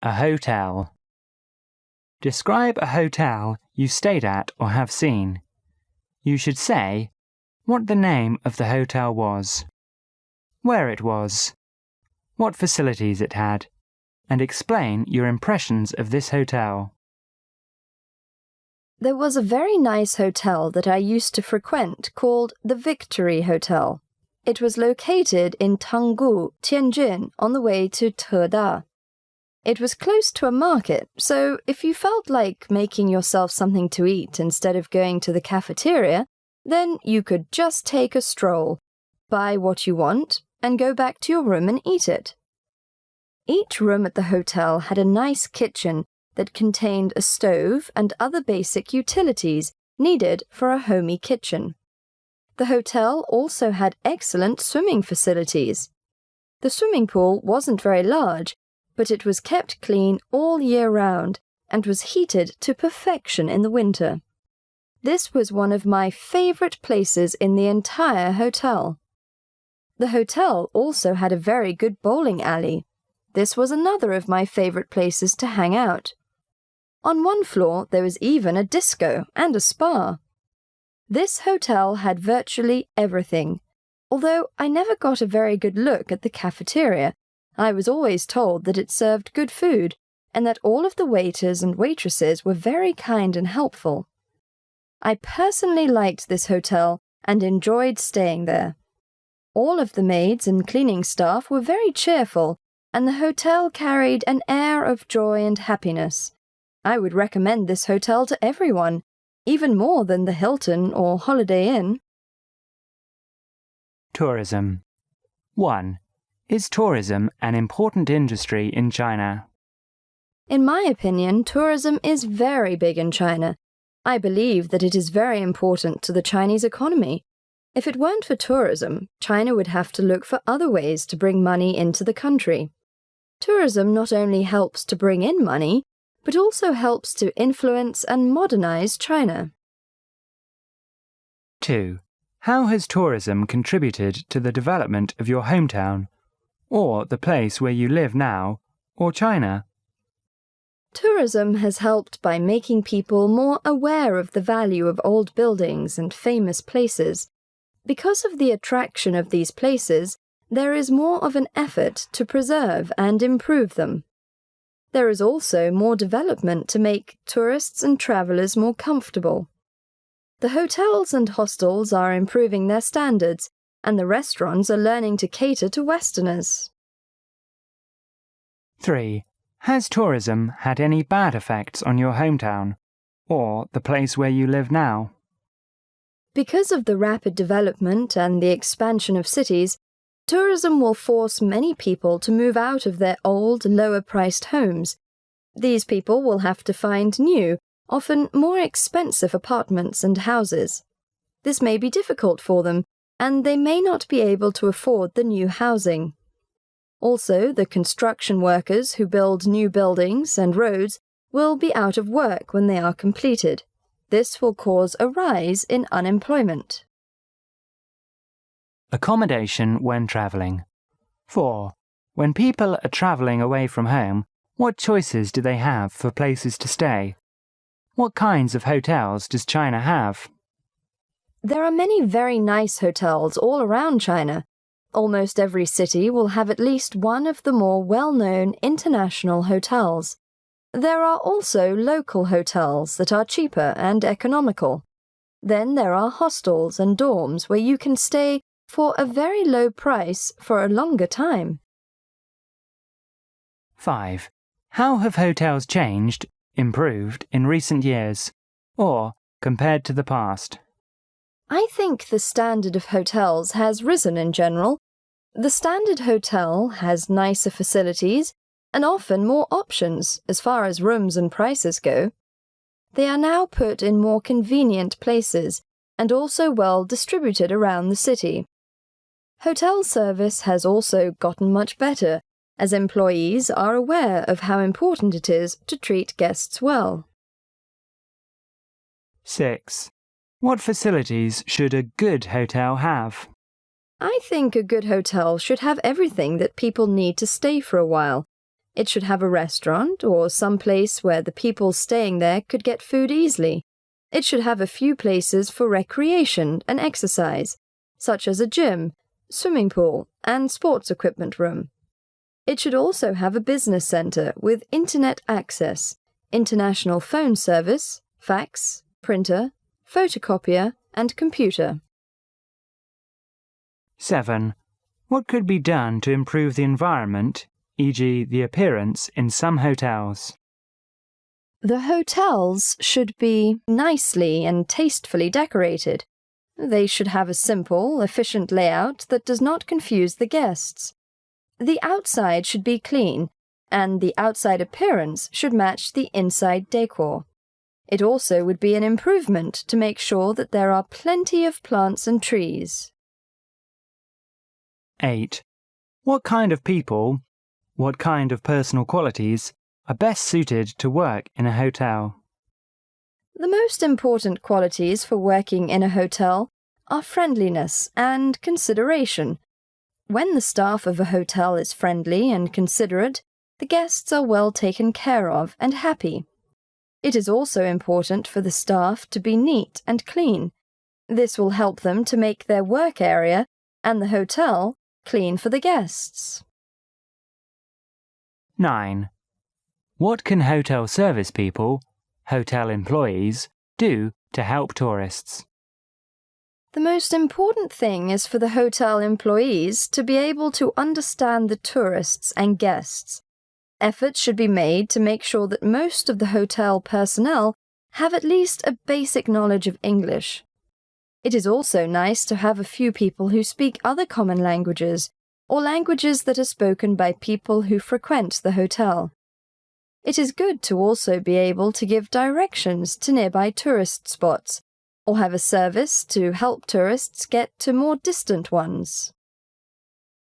A hotel. Describe a hotel you stayed at or have seen. You should say what the name of the hotel was, where it was, what facilities it had, and explain your impressions of this hotel. There was a very nice hotel that I used to frequent called the Victory Hotel. It was located in Tanggu, Tianjin, on the way to Teda. It was close to a market, so if you felt like making yourself something to eat instead of going to the cafeteria, then you could just take a stroll, buy what you want, and go back to your room and eat it. Each room at the hotel had a nice kitchen that contained a stove and other basic utilities needed for a homey kitchen. The hotel also had excellent swimming facilities. The swimming pool wasn't very large, but it was kept clean all year round and was heated to perfection in the winter. This was one of my favorite places in the entire hotel. The hotel also had a very good bowling alley. This was another of my favorite places to hang out. On one floor there was even a disco and a spa. This hotel had virtually everything. Although I never got a very good look at the cafeteria, I was always told that it served good food and that all of the waiters and waitresses were very kind and helpful. I personally liked this hotel and enjoyed staying there. All of the maids and cleaning staff were very cheerful, and the hotel carried an air of joy and happiness. I would recommend this hotel to everyone, even more than the Hilton or Holiday Inn. Tourism. 1. Is tourism an important industry in China? In my opinion, tourism is very big in China. I believe that it is very important to the Chinese economy. If it weren't for tourism, China would have to look for other ways to bring money into the country. Tourism not only helps to bring in money, but also helps to influence and modernize China. 2. How has tourism contributed to the development of your hometown, or the place where you live now, or China? Tourism has helped by making people more aware of the value of old buildings and famous places. Because of the attraction of these places, there is more of an effort to preserve and improve them. There is also more development to make tourists and travelers more comfortable. The hotels and hostels are improving their standards, and the restaurants are learning to cater to Westerners. 3. Has tourism had any bad effects on your hometown, or the place where you live now? Because of the rapid development and the expansion of cities, tourism will force many people to move out of their old, lower-priced homes. These people will have to find new, often more expensive apartments and houses. This may be difficult for them, and they may not be able to afford the new housing. Also, the construction workers who build new buildings and roads will be out of work when they are completed. This will cause a rise in unemployment. Accommodation when travelling. 4. When people are travelling away from home, what choices do they have for places to stay? What kinds of hotels does China have? There are many very nice hotels all around China. Almost every city will have at least one of the more well-known international hotels. There are also local hotels that are cheaper and economical. Then there are hostels and dorms where you can stay for a very low price for a longer time. 5. How have hotels changed, improved in recent years, or compared to the past? I think the standard of hotels has risen in general. The standard hotel has nicer facilities and often more options as far as rooms and prices go. They are now put in more convenient places and also well distributed around the city. Hotel service has also gotten much better, as employees are aware of how important it is to treat guests well. 6. What facilities should a good hotel have? I think a good hotel should have everything that people need to stay for a while. It should have a restaurant or some place where the people staying there could get food easily. It should have a few places for recreation and exercise, such as a gym, swimming pool, and sports equipment room. It should also have a business center with internet access, international phone service, fax, printer, photocopier, and computer. 7. What could be done to improve the environment, e.g. the appearance, in some hotels? The hotels should be nicely and tastefully decorated. They should have a simple, efficient layout that does not confuse the guests. The outside should be clean, and the outside appearance should match the inside decor. It also would be an improvement to make sure that there are plenty of plants and trees. 8. What kind of people, what kind of personal qualities are best suited to work in a hotel? The most important qualities for working in a hotel are friendliness and consideration. When the staff of a hotel is friendly and considerate, the guests are well taken care of and happy. It is also important for the staff to be neat and clean. This will help them to make their work area and the hotel clean for the guests. 9. What can hotel service people, hotel employees, do to help tourists? The most important thing is for the hotel employees to be able to understand the tourists and guests. Efforts should be made to make sure that most of the hotel personnel have at least a basic knowledge of English. It is also nice to have a few people who speak other common languages, or languages that are spoken by people who frequent the hotel. It is good to also be able to give directions to nearby tourist spots, or have a service to help tourists get to more distant ones.